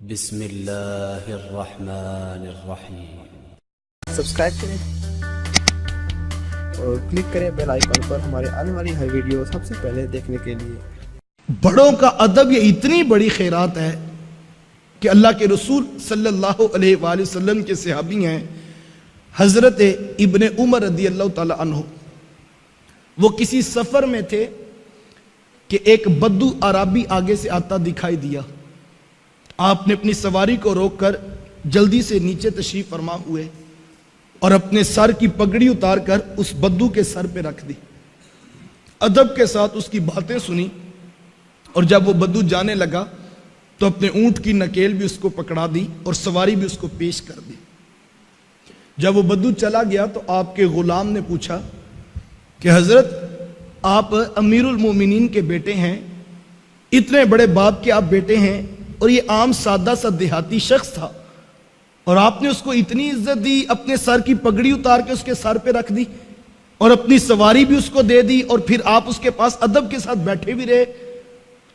بسم اللہ الرحمن الرحیم۔ سبسکرائب کریں اور کلک کریں بیل آئیکن پر ہمارے آنے والی ہر ویڈیو سب سے پہلے دیکھنے کے لیے۔ بڑوں کا ادب یہ اتنی بڑی خیرات ہے کہ اللہ کے رسول صلی اللہ علیہ وآلہ وسلم کے صحابی ہیں حضرت ابن عمر رضی اللہ تعالی عنہ۔ وہ کسی سفر میں تھے کہ ایک بدو عربی آگے سے آتا دکھائی دیا۔ آپ نے اپنی سواری کو روک کر جلدی سے نیچے تشریف فرما ہوئے اور اپنے سر کی پگڑی اتار کر اس بدو کے سر پہ رکھ دی۔ ادب کے ساتھ اس کی باتیں سنی اور جب وہ بدو جانے لگا تو اپنے اونٹ کی نکیل بھی اس کو پکڑا دی اور سواری بھی اس کو پیش کر دی۔ جب وہ بدو چلا گیا تو آپ کے غلام نے پوچھا کہ حضرت آپ امیر المومنین کے بیٹے ہیں، اتنے بڑے باپ کے آپ بیٹے ہیں، اور یہ عام سادہ سا دیہاتی شخص تھا اور آپ نے اس کو اتنی عزت دی، اپنے سر کی پگڑی اتار کے اس کے سر پہ رکھ دی اور اپنی سواری بھی اس کو دے دی، اور پھر آپ اس کے پاس ادب کے ساتھ بیٹھے بھی رہے،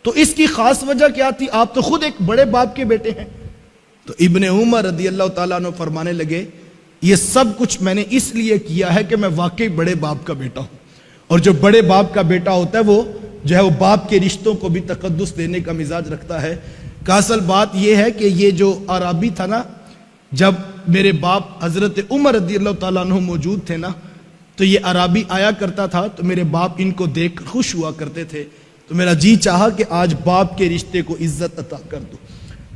تو اس کی خاص وجہ کیا تھی؟ آپ تو خود ایک بڑے باپ کے بیٹے ہیں۔ تو ابن عمر رضی اللہ تعالیٰ عنہ فرمانے لگے، یہ سب کچھ میں نے اس لیے کیا ہے کہ میں واقعی بڑے باپ کا بیٹا ہوں، اور جو بڑے باپ کا بیٹا ہوتا ہے وہ جو ہے وہ باپ کے رشتوں کو بھی تقدس دینے کا مزاج رکھتا ہے۔ کہ اصل بات یہ ہے کہ یہ جو عربی تھا نا، جب میرے باپ حضرت عمر رضی اللہ تعالیٰ عنہ موجود تھے نا، تو یہ عربی آیا کرتا تھا تو میرے باپ ان کو دیکھ کر خوش ہوا کرتے تھے، تو میرا جی چاہا کہ آج باپ کے رشتے کو عزت عطا کر دو۔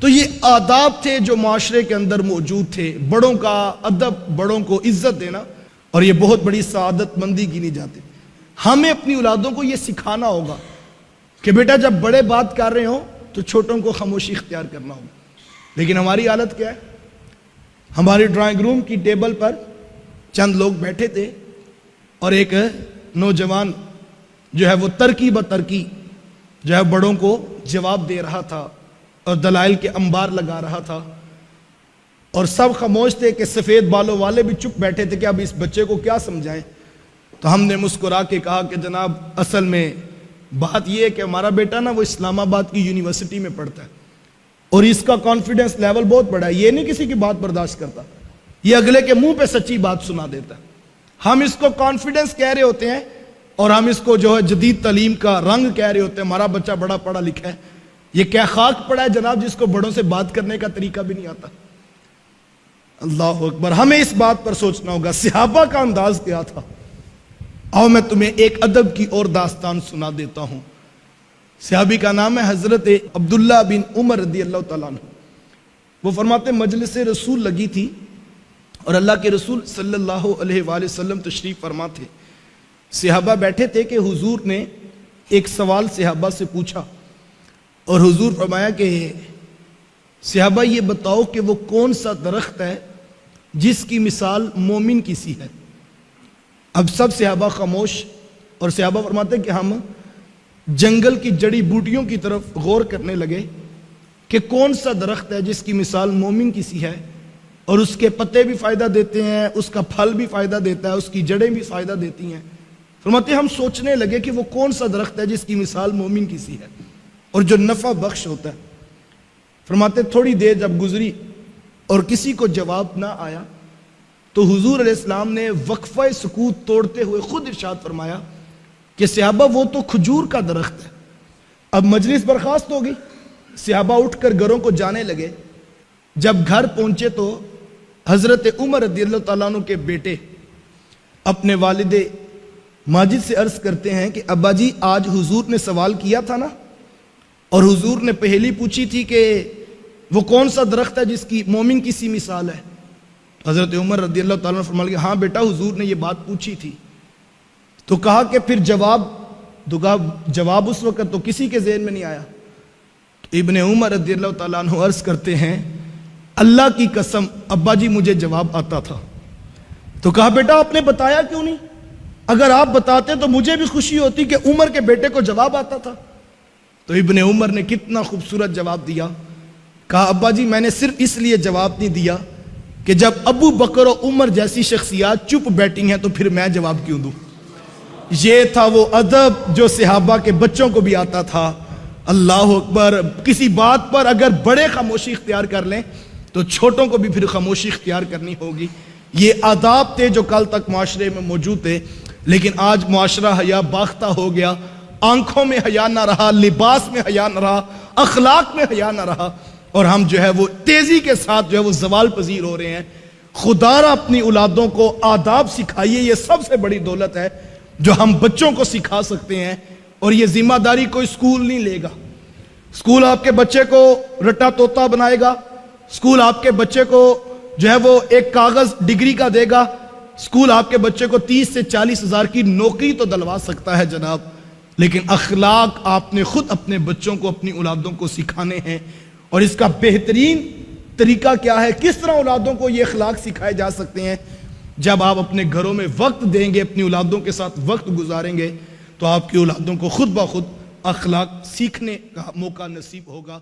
تو یہ آداب تھے جو معاشرے کے اندر موجود تھے، بڑوں کا ادب، بڑوں کو عزت دینا، اور یہ بہت بڑی سعادت مندی گنی جاتی۔ ہمیں اپنی اولادوں کو یہ سکھانا ہوگا کہ بیٹا جب بڑے بات کر رہے ہوں تو چھوٹوں کو خاموشی اختیار کرنا ہوگا۔ لیکن ہماری حالت کیا ہے؟ ہماری ڈرائنگ روم کی ٹیبل پر چند لوگ بیٹھے تھے اور ایک نوجوان جو ہے وہ ترکی بترکی جو ہے بڑوں کو جواب دے رہا تھا اور دلائل کے انبار لگا رہا تھا، اور سب خاموش تھے کہ سفید بالوں والے بھی چپ بیٹھے تھے کہ اب اس بچے کو کیا سمجھائیں۔ تو ہم نے مسکرا کے کہا کہ جناب اصل میں بات یہ ہے کہ ہمارا بیٹا نا وہ اسلام آباد کی یونیورسٹی میں پڑھتا ہے اور اس کا کانفیڈنس لیول بہت بڑا ہے، یہ نہیں کسی کی بات برداشت کرتا، یہ اگلے کے منہ پہ سچی بات سنا دیتا ہے۔ ہم اس کو کانفیڈنس کہہ رہے ہوتے ہیں اور ہم اس کو جو ہے جدید تعلیم کا رنگ کہہ رہے ہوتے ہیں، ہمارا بچہ بڑا پڑھا لکھا ہے۔ یہ کیا خاک پڑا ہے جناب جس کو بڑوں سے بات کرنے کا طریقہ بھی نہیں آتا؟ اللہ اکبر، ہمیں اس بات پر سوچنا ہوگا صحابہ کا انداز کیا تھا۔ آؤ میں تمہیں ایک ادب کی اور داستان سنا دیتا ہوں۔ صحابی کا نام ہے حضرت عبداللہ بن عمر رضی اللہ تعالیٰ عنہ۔ وہ فرماتے مجلس رسول لگی تھی اور اللہ کے رسول صلی اللہ علیہ وآلہ وسلم تشریف فرما تھے۔ صحابہ بیٹھے تھے کہ حضور نے ایک سوال صحابہ سے پوچھا اور حضور فرمایا کہ صحابہ یہ بتاؤ کہ وہ کون سا درخت ہے جس کی مثال مومن کی سی ہے؟ اب سب صحابہ خاموش، اور صحابہ فرماتے کہ ہم جنگل کی جڑی بوٹیوں کی طرف غور کرنے لگے کہ کون سا درخت ہے جس کی مثال مومن کی سی ہے، اور اس کے پتے بھی فائدہ دیتے ہیں، اس کا پھل بھی فائدہ دیتا ہے، اس کی جڑیں بھی فائدہ دیتی ہیں۔ فرماتے ہم سوچنے لگے کہ وہ کون سا درخت ہے جس کی مثال مومن کی سی ہے اور جو نفع بخش ہوتا ہے۔ فرماتے تھوڑی دیر جب گزری اور کسی کو جواب نہ آیا تو حضور علیہ السلام نے وقفہ سکوت توڑتے ہوئے خود ارشاد فرمایا کہ صحابہ وہ تو کھجور کا درخت ہے۔ اب مجلس برخاست ہوگی، صحابہ اٹھ کر گھروں کو جانے لگے۔ جب گھر پہنچے تو حضرت عمر رضی اللہ تعالیٰ عنہ کے بیٹے اپنے والد ماجد سے عرض کرتے ہیں کہ ابا جی آج حضور نے سوال کیا تھا نا، اور حضور نے پہلی پوچھی تھی کہ وہ کون سا درخت ہے جس کی مومن کی سی مثال ہے؟ حضرت عمر رضی اللہ تعالیٰ عنہ فرمایا کہ ہاں بیٹا حضور نے یہ بات پوچھی تھی۔ تو کہا کہ پھر جواب اس وقت تو کسی کے ذہن میں نہیں آیا۔ تو ابن عمر رضی اللہ تعالیٰ عنہ عرض کرتے ہیں اللہ کی قسم ابا جی مجھے جواب آتا تھا۔ تو کہا بیٹا آپ نے بتایا کیوں نہیں؟ اگر آپ بتاتے تو مجھے بھی خوشی ہوتی کہ عمر کے بیٹے کو جواب آتا تھا۔ تو ابن عمر نے کتنا خوبصورت جواب دیا، کہا ابا جی میں نے صرف اس لیے جواب نہیں دیا کہ جب ابو بکر و عمر جیسی شخصیات چپ بیٹھی ہیں تو پھر میں جواب کیوں دوں؟ یہ تھا وہ ادب جو صحابہ کے بچوں کو بھی آتا تھا اللہ اکبر. کسی بات پر اگر بڑے خاموشی اختیار کر لیں تو چھوٹوں کو بھی پھر خاموشی اختیار کرنی ہوگی. یہ آداب تھے جو کل تک معاشرے میں موجود تھے، لیکن آج معاشرہ حیا باختہ ہو گیا. آنکھوں میں حیا نہ رہا، لباس میں حیا نہ رہا، اخلاق میں حیا نہ رہا، اور ہم جو ہے وہ تیزی کے ساتھ جو ہے وہ زوال پذیر ہو رہے ہیں. خدا را اپنی اولادوں کو آداب سکھائیے. یہ سب سے بڑی دولت ہے جو ہم بچوں کو سکھا سکتے ہیں، اور یہ ذمہ داری کوئی اسکول نہیں لے گا. اسکول آپ کے بچے کو رٹا طوطا بنائے گا، اسکول آپ کے بچے کو جو ہے وہ ایک کاغذ ڈگری کا دے گا، اسکول آپ کے بچے کو 30 سے 40 ہزار کی نوکری تو دلوا سکتا ہے جناب، لیکن اخلاق آپ نے خود اپنے بچوں کو، اپنی اولادوں کو سکھانے ہیں. اور اس کا بہترین طریقہ کیا ہے؟ کس طرح اولادوں کو یہ اخلاق سکھائے جا سکتے ہیں؟ جب آپ اپنے گھروں میں وقت دیں گے، اپنی اولادوں کے ساتھ وقت گزاریں گے، تو آپ کی اولادوں کو خود بخود اخلاق سیکھنے کا موقع نصیب ہوگا.